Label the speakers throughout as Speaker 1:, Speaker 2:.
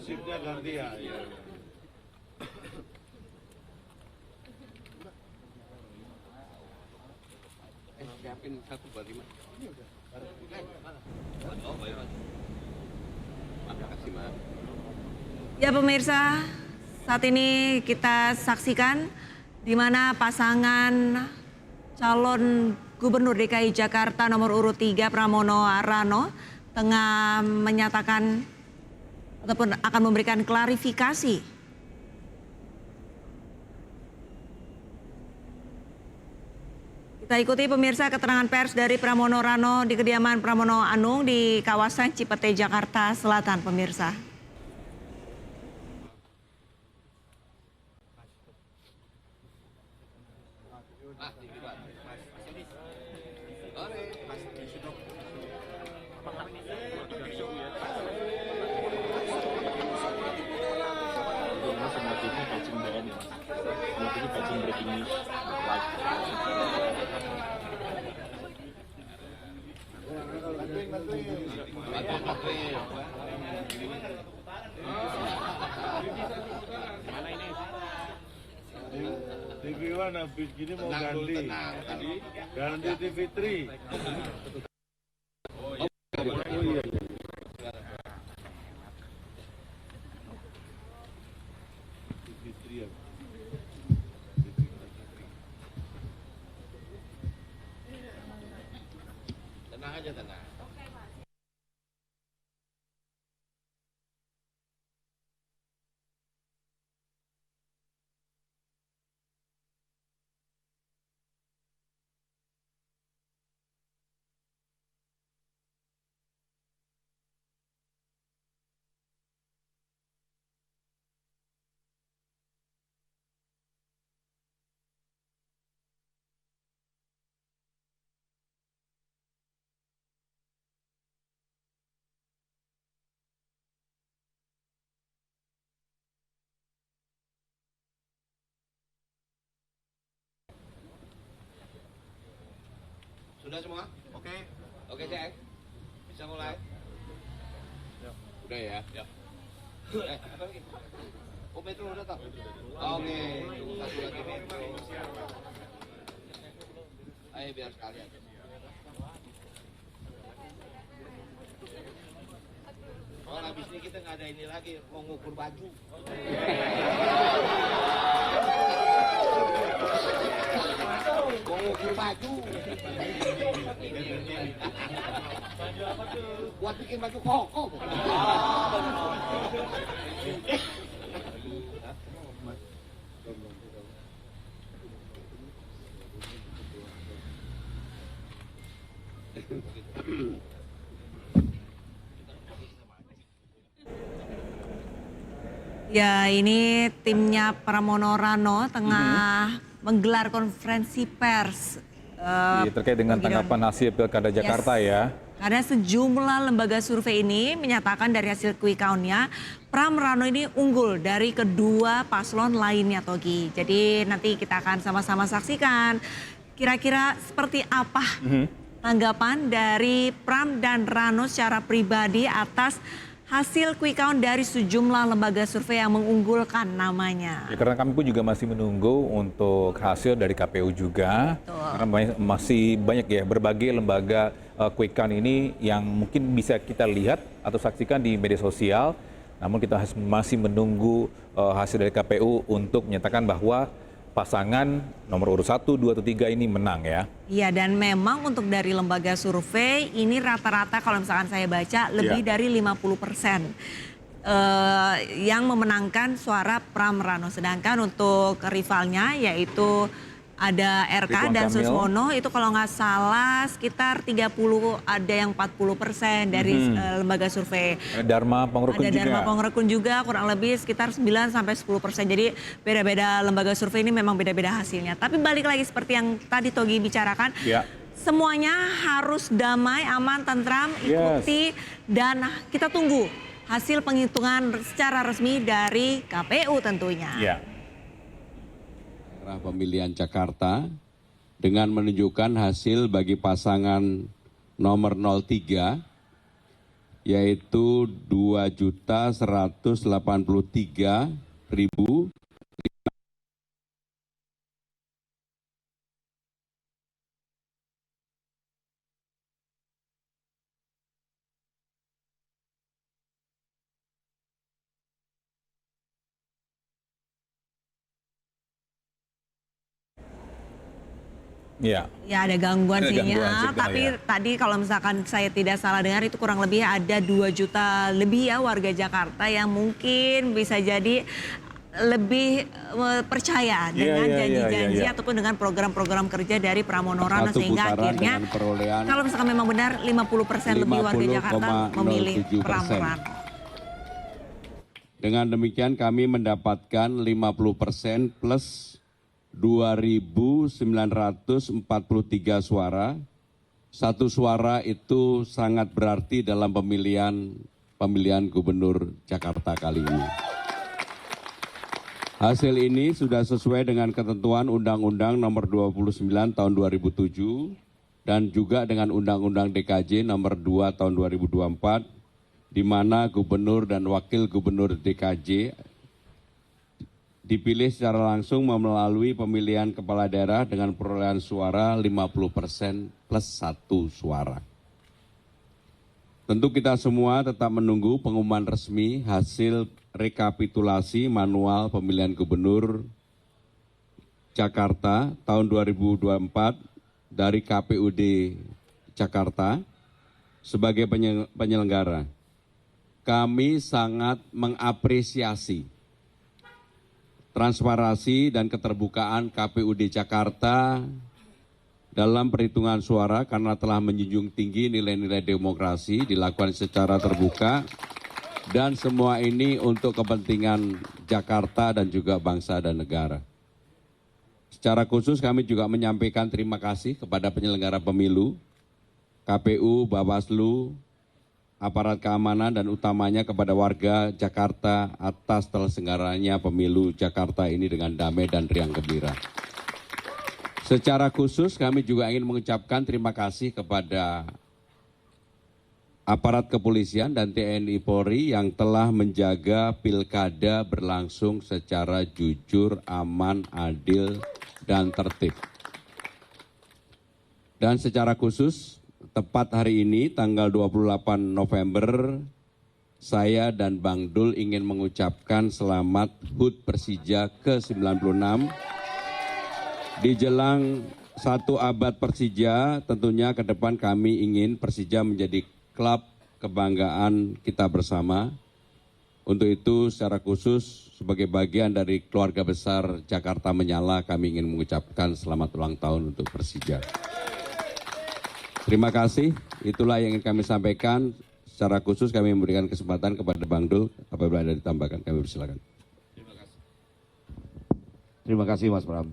Speaker 1: Nasibnya ganti ya.
Speaker 2: Siapin satu buat 5.
Speaker 3: Ya pemirsa, saat ini kita saksikan di mana pasangan calon Gubernur DKI Jakarta nomor urut 3 Pramono Rano tengah menyatakan ataupun akan memberikan klarifikasi. Kita ikuti pemirsa keterangan pers dari Pramono Rano di kediaman Pramono Anung di kawasan Cipete, Jakarta Selatan, pemirsa.
Speaker 1: TV One habis gini mau ganti TV3.
Speaker 2: Tenang aja, tenang. Sudah semua? Oke. Oke, Cek. Bisa mulai? Ya. Udah ya? Ya. Apa lagi? Oh, Metro udah tak? Oke. Satu lagi Metro. Ayo biar sekalian. Oh, habis ini kita nggak ada ini lagi, mau ngukur baju. Mau ngukur baju. Baju apa tuh? Buat bikin baju koko.
Speaker 3: Ya, ini timnya Pramono Rano tengah menggelar konferensi pers.
Speaker 4: Terkait dengan tanggapan hasil Pilkada Jakarta ya.
Speaker 3: Karena sejumlah lembaga survei ini menyatakan dari hasil quick count-nya, Pram Rano ini unggul dari kedua paslon lainnya, Togi. Jadi nanti kita akan sama-sama saksikan kira-kira seperti apa tanggapan dari Pram dan Rano secara pribadi atas hasil quick count dari sejumlah lembaga survei yang mengunggulkan namanya.
Speaker 4: Ya, karena kami pun juga masih menunggu untuk hasil dari KPU juga.
Speaker 3: Betul.
Speaker 4: Karena masih banyak ya berbagai lembaga quick count ini yang mungkin bisa kita lihat atau saksikan di media sosial. Namun kita masih menunggu hasil dari KPU untuk menyatakan bahwa pasangan nomor urut 1, 2, atau 3 ini menang ya.
Speaker 3: Iya, dan memang untuk dari lembaga survei ini rata-rata kalau misalkan saya baca lebih dari 50% yang memenangkan suara Pram Rano. Sedangkan untuk rivalnya yaitu ada RK dan Suswono itu kalau nggak salah sekitar 30, ada yang 40% dari lembaga survei.
Speaker 4: Dharma Pangrekun
Speaker 3: ada
Speaker 4: juga.
Speaker 3: Dharma Pangrekun juga kurang lebih sekitar 9-10%. Jadi beda-beda lembaga survei ini memang beda-beda hasilnya. Tapi balik lagi seperti yang tadi Togi bicarakan, semuanya harus damai, aman, tentram, ikuti dan kita tunggu hasil penghitungan secara resmi dari KPU tentunya.
Speaker 5: Pemilihan Jakarta dengan menunjukkan hasil bagi pasangan nomor 03 yaitu 2.183.000.
Speaker 4: Ya.
Speaker 3: Ya ada gangguan
Speaker 4: Ada gangguan
Speaker 3: sinyal,
Speaker 4: signal,
Speaker 3: tapi
Speaker 4: ya.
Speaker 3: tadi kalau misalkan saya tidak salah dengar itu kurang lebih ada 2 juta lebih ya warga Jakarta yang mungkin bisa jadi lebih percaya dengan
Speaker 4: iya,
Speaker 3: janji-janji
Speaker 4: iya.
Speaker 3: ataupun dengan program-program kerja dari Pramono Rana
Speaker 5: Satu
Speaker 3: sehingga
Speaker 5: putaran
Speaker 3: akhirnya
Speaker 5: dengan perolehan
Speaker 3: kalau misalkan memang benar 50% lebih warga Jakarta memilih
Speaker 5: 50,07%.
Speaker 3: Pramono.
Speaker 5: Dengan demikian kami mendapatkan 50% plus 2.943 suara. Satu suara itu sangat berarti dalam pemilihan gubernur Jakarta kali ini. Hasil ini sudah sesuai dengan ketentuan Undang-Undang Nomor 29 Tahun 2007 dan juga dengan Undang-Undang DKJ Nomor 2 Tahun 2024, di mana gubernur dan wakil gubernur DKJ dipilih secara langsung melalui pemilihan kepala daerah dengan perolehan suara 50% plus 1 suara. Tentu kita semua tetap menunggu pengumuman resmi hasil rekapitulasi manual pemilihan gubernur Jakarta tahun 2024 dari KPUD Jakarta sebagai penyelenggara. Kami sangat mengapresiasi transparansi dan keterbukaan KPUD Jakarta dalam perhitungan suara karena telah menjunjung tinggi nilai-nilai demokrasi dilakukan secara terbuka dan semua ini untuk kepentingan Jakarta dan juga bangsa dan negara. Secara khusus kami juga menyampaikan terima kasih kepada penyelenggara pemilu, KPU, Bawaslu, aparat keamanan dan utamanya kepada warga Jakarta atas terselenggaranya pemilu Jakarta ini dengan damai dan riang gembira. Secara khusus kami juga ingin mengucapkan terima kasih kepada aparat kepolisian dan TNI Polri yang telah menjaga pilkada berlangsung secara jujur, aman, adil, dan tertib. Dan secara khusus tepat hari ini, tanggal 28 November, saya dan Bang Dul ingin mengucapkan selamat HUT Persija ke-96. Di jelang 1 abad Persija, tentunya ke depan kami ingin Persija menjadi klub kebanggaan kita bersama. Untuk itu, secara khusus, sebagai bagian dari keluarga besar Jakarta Menyala, kami ingin mengucapkan selamat ulang tahun untuk Persija. Terima kasih, itulah yang ingin kami sampaikan. Secara khusus kami memberikan kesempatan kepada Bang Dul, apabila ada ditambahkan kami persilakan.
Speaker 6: Terima kasih Mas Pram.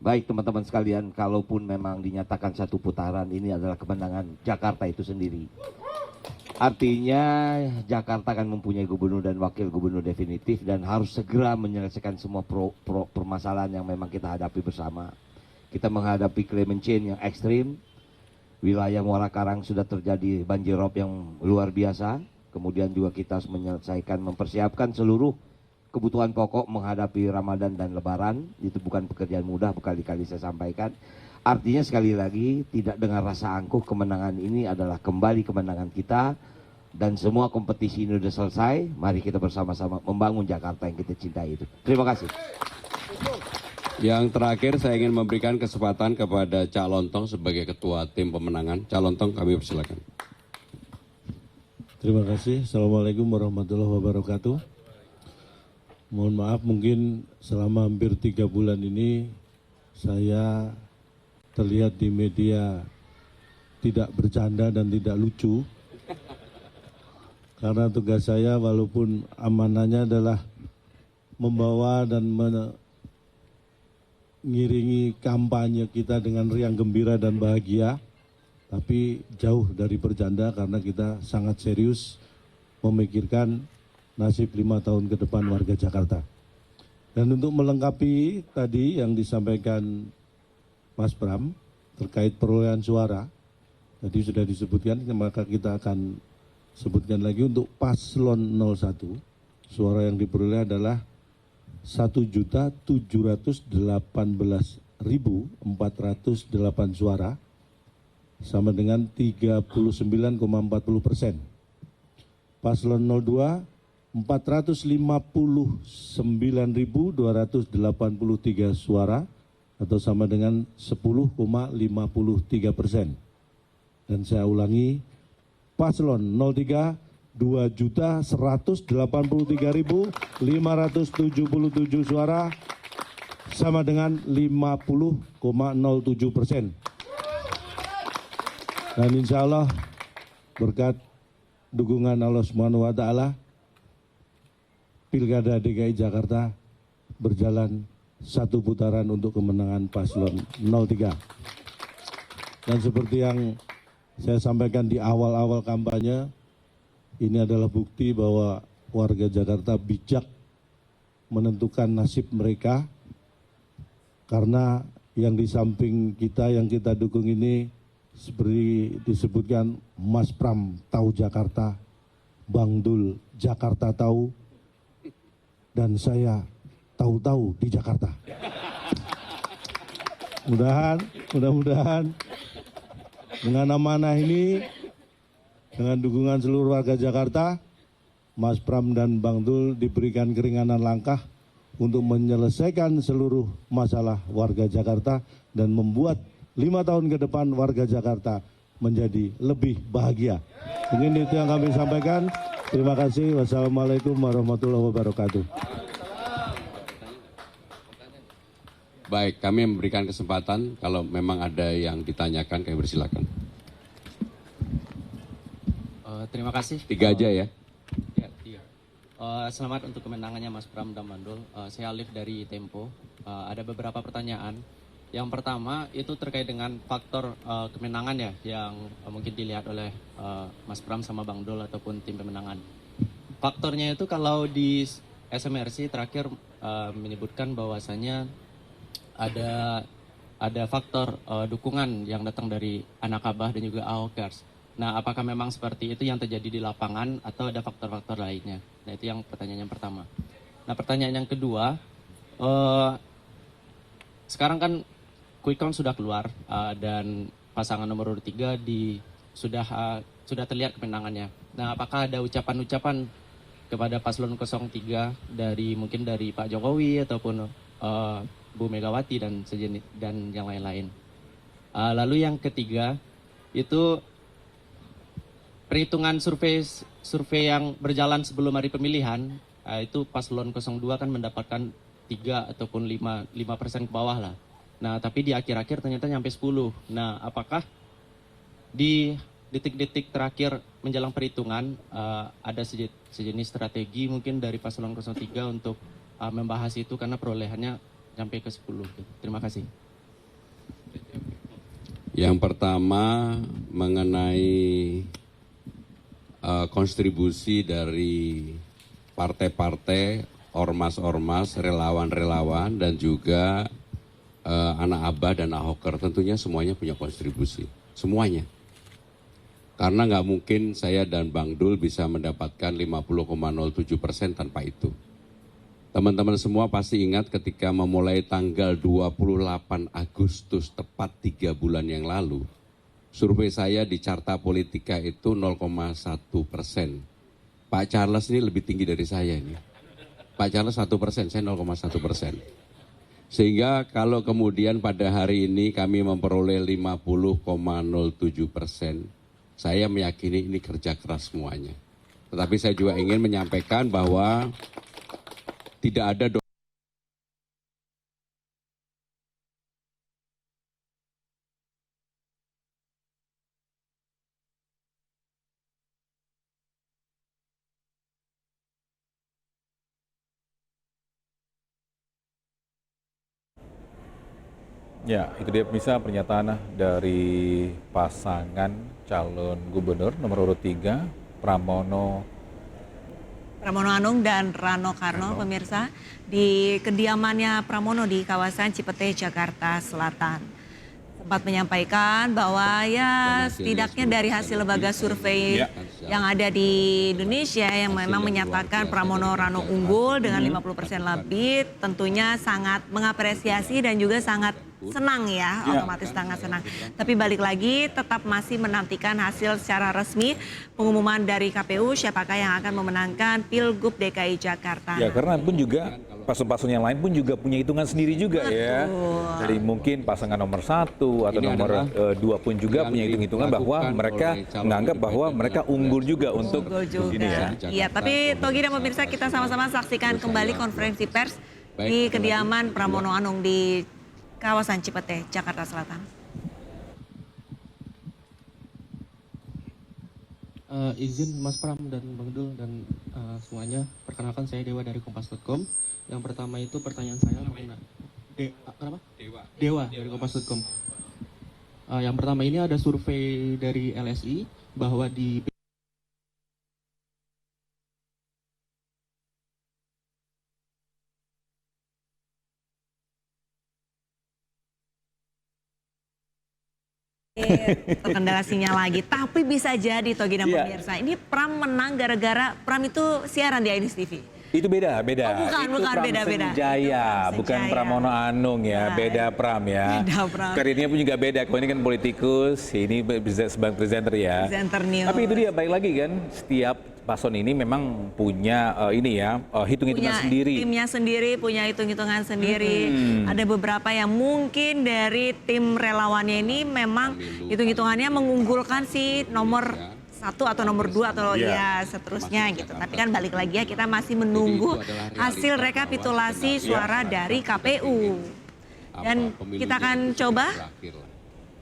Speaker 6: Baik teman-teman sekalian, kalaupun memang dinyatakan 1 putaran, ini adalah kemenangan Jakarta itu sendiri. Artinya Jakarta akan mempunyai gubernur dan wakil gubernur definitif dan harus segera menyelesaikan semua permasalahan yang memang kita hadapi bersama. Kita menghadapi climate change yang ekstrim. Wilayah Muara Karang sudah terjadi banjirop yang luar biasa. Kemudian juga kita harus menyelesaikan, mempersiapkan seluruh kebutuhan pokok menghadapi Ramadan dan Lebaran. Itu bukan pekerjaan mudah, berkali-kali saya sampaikan. Artinya sekali lagi, tidak dengan rasa angkuh, kemenangan ini adalah kembali kemenangan kita. Dan semua kompetisi ini sudah selesai. Mari kita bersama-sama membangun Jakarta yang kita cintai itu. Terima kasih.
Speaker 5: Yang terakhir saya ingin memberikan kesempatan kepada Cak Lontong sebagai ketua tim pemenangan. Cak Lontong kami persilakan.
Speaker 1: Terima kasih. Assalamualaikum warahmatullahi wabarakatuh. Mohon maaf mungkin selama hampir 3 bulan ini saya terlihat di media tidak bercanda dan tidak lucu. Karena tugas saya walaupun amanahnya adalah membawa dan mengiringi kampanye kita dengan riang gembira dan bahagia, tapi jauh dari bercanda karena kita sangat serius memikirkan nasib 5 tahun ke depan warga Jakarta. Dan untuk melengkapi tadi yang disampaikan Mas Pram terkait perolehan suara, tadi sudah disebutkan, maka kita akan sebutkan lagi untuk paslon 01, suara yang diperoleh adalah 1.718.408 suara, sama dengan 39,40%. Paslon 02, 459.283 suara, atau sama dengan 10,53%. Dan saya ulangi, paslon 03, 2.183.577 suara, sama dengan 50,07%. Dan insya Allah berkat dukungan Allah Subhanahu wa Ta'ala, Pilkada DKI Jakarta berjalan satu putaran untuk kemenangan paslon 03. Dan seperti yang saya sampaikan di awal-awal kampanye, ini adalah bukti bahwa warga Jakarta bijak menentukan nasib mereka, karena yang di samping kita, yang kita dukung ini, seperti disebutkan, Mas Pram tahu Jakarta, Bang Dul Jakarta tahu, dan saya tahu-tahu di Jakarta. Mudah-mudahan dengan amanah ini, dengan dukungan seluruh warga Jakarta, Mas Pram dan Bang Dul diberikan keringanan langkah untuk menyelesaikan seluruh masalah warga Jakarta dan membuat 5 tahun ke depan warga Jakarta menjadi lebih bahagia. Mungkin itu yang kami sampaikan. Terima kasih. Wassalamualaikum warahmatullahi wabarakatuh.
Speaker 5: Baik, kami memberikan kesempatan kalau memang ada yang ditanyakan, kami persilakan.
Speaker 7: Terima kasih.
Speaker 5: 3 aja ya.
Speaker 7: Ya, 3. Selamat untuk kemenangannya Mas Pram dan Mandul. Saya Alif dari Tempo. Ada beberapa pertanyaan. Yang pertama itu terkait dengan faktor kemenangan ya, yang mungkin dilihat oleh Mas Pram sama Bang Dul ataupun tim pemenangan. Faktornya itu kalau di SMRC terakhir menyebutkan bahwasannya ada faktor dukungan yang datang dari anak Abah dan juga Ahokers. Nah, apakah memang seperti itu yang terjadi di lapangan atau ada faktor-faktor lainnya? Nah, itu yang pertanyaan yang pertama. Nah, pertanyaan yang kedua, sekarang kan quick count sudah keluar dan pasangan nomor urut 3 sudah terlihat kemenangannya. Nah, apakah ada ucapan-ucapan kepada paslon 03 mungkin dari Pak Jokowi ataupun Bu Megawati dan sejenis dan yang lain-lain. Lalu yang ketiga itu perhitungan survei yang berjalan sebelum hari pemilihan, itu paslon 02 kan mendapatkan 3 ataupun 5% ke bawah lah. Nah, tapi di akhir-akhir ternyata nyampe 10. Nah, apakah di detik-detik terakhir menjelang perhitungan ada sejenis strategi mungkin dari paslon 03 untuk membahas itu karena perolehannya sampai ke 10. Terima kasih.
Speaker 5: Yang pertama mengenai kontribusi dari partai-partai, ormas-ormas, relawan-relawan, dan juga anak Abah dan Ahoker, tentunya semuanya punya kontribusi. Semuanya. Karena nggak mungkin saya dan Bang Dul bisa mendapatkan 50,07% tanpa itu. Teman-teman semua pasti ingat ketika memulai tanggal 28 Agustus, tepat 3 bulan yang lalu, survei saya di Carta Politika itu 0,1%. Pak Charles ini lebih tinggi dari saya ini. Pak Charles 1%, saya 0,1%. Sehingga kalau kemudian pada hari ini kami memperoleh 50,07%, saya meyakini ini kerja keras semuanya. Tetapi saya juga ingin menyampaikan bahwa tidak ada
Speaker 4: Ya, itu dia bisa pernyataan dari pasangan calon gubernur nomor urut 3, Pramono
Speaker 3: Anung dan Rano Karno, pemirsa, di kediamannya Pramono di kawasan Cipete, Jakarta Selatan. sempat menyampaikan bahwa ya setidaknya dari hasil lembaga survei yang ada di Indonesia yang memang menyatakan Pramono Rano unggul dengan 50% lebih, tentunya sangat mengapresiasi dan juga sangat senang ya, otomatis sangat senang. Tapi balik lagi tetap masih menantikan hasil secara resmi pengumuman dari KPU siapakah yang akan memenangkan Pilgub DKI Jakarta.
Speaker 4: Ya, karena pun juga paslon-paslon yang lain pun juga punya hitungan sendiri juga ya. Jadi mungkin pasangan nomor 1 atau nomor 2 pun juga punya hitung-hitungan bahwa mereka menganggap bahwa mereka unggul juga untuk ini ya.
Speaker 3: Iya, tapi Togi dan pemirsa kita sama-sama saksikan kembali konferensi pers di kediaman Pramono Anung di kawasan Cipete, Jakarta Selatan.
Speaker 7: Izin Mas Pram dan Bang Dul dan semuanya, perkenalkan saya Dewa dari Kompas.com. Yang pertama itu pertanyaan saya mengenai kenapa? Dewa dari Kompas.com. Yang pertama ini ada survei dari LSI bahwa di
Speaker 3: terkendala sinyal lagi, tapi bisa jadi Togi dan pemirsa ini Pram menang gara-gara Pram itu siaran di Ainis TV.
Speaker 4: Itu beda.
Speaker 3: Oh, bukan,
Speaker 4: itu
Speaker 3: bukan,
Speaker 4: Pram
Speaker 3: beda.
Speaker 4: Senjaya,
Speaker 3: Itu
Speaker 4: bukan
Speaker 3: Senjaya.
Speaker 4: Pramono Anung ya, beda Pram ya.
Speaker 3: Beda Pram.
Speaker 4: Karirnya pun juga beda, kalau ini kan politikus, ini sebagai presenter ya.
Speaker 3: Presenter news.
Speaker 4: Tapi itu dia, baik lagi kan, setiap paslon ini memang punya hitung-hitungan
Speaker 3: Punya
Speaker 4: sendiri.
Speaker 3: timnya sendiri, punya hitung-hitungan sendiri. Ada beberapa yang mungkin dari tim relawannya ini memang hitung-hitungannya mengunggulkan si nomor 1 atau nomor 2 atau ya seterusnya gitu. Tapi kan balik lagi ya, kita masih menunggu hasil rekapitulasi suara dari KPU. Dan kita akan coba.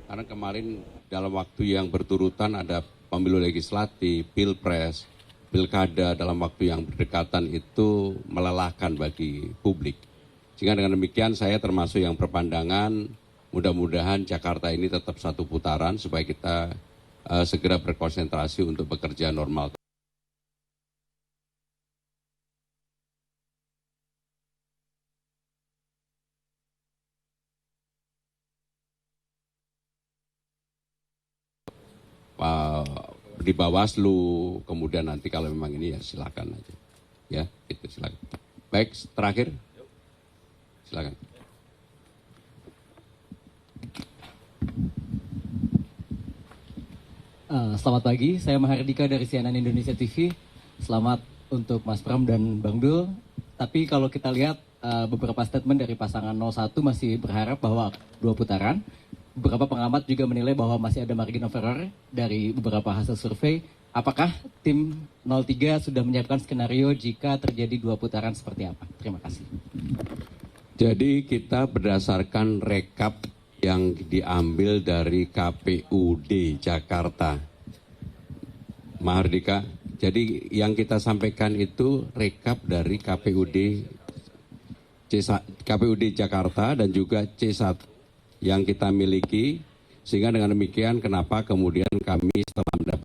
Speaker 5: Karena kemarin dalam waktu yang berturutan ada pemilu legislatif, pilpres, pilkada dalam waktu yang berdekatan itu melelahkan bagi publik. Sehingga dengan demikian saya termasuk yang berpandangan mudah-mudahan Jakarta ini tetap satu putaran supaya kita segera berkonsentrasi untuk bekerja normal. Di Bawaslu, kemudian nanti kalau memang ini ya silakan aja. Ya, itu silakan. Baik, terakhir. Silakan.
Speaker 8: Selamat pagi, saya Mahardika dari CNN Indonesia TV. Selamat untuk Mas Pram dan Bang Dul. Tapi kalau kita lihat beberapa statement dari pasangan 01 masih berharap bahwa 2 putaran. Beberapa pengamat juga menilai bahwa masih ada margin of error dari beberapa hasil survei. Apakah tim 03 sudah menyiapkan skenario jika terjadi 2 putaran seperti apa? Terima kasih.
Speaker 5: Jadi kita berdasarkan rekap yang diambil dari KPUD Jakarta. Mahardika, jadi yang kita sampaikan itu rekap dari KPUD Jakarta dan juga C1 yang kita miliki, sehingga dengan demikian kenapa kemudian kami setelah mendapat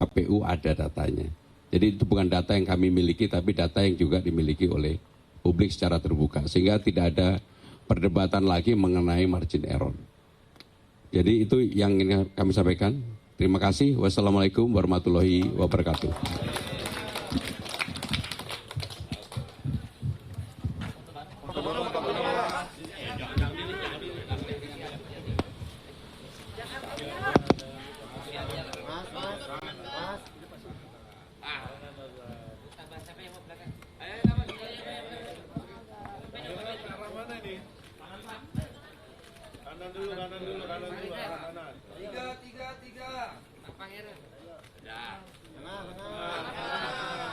Speaker 5: KPU ada datanya. Jadi itu bukan data yang kami miliki, tapi data yang juga dimiliki oleh publik secara terbuka. Sehingga tidak ada perdebatan lagi mengenai margin error. Jadi itu yang ingin kami sampaikan. Terima kasih. Wassalamualaikum warahmatullahi wabarakatuh.
Speaker 2: Tiga. Pak Heru. Ya. Tengah.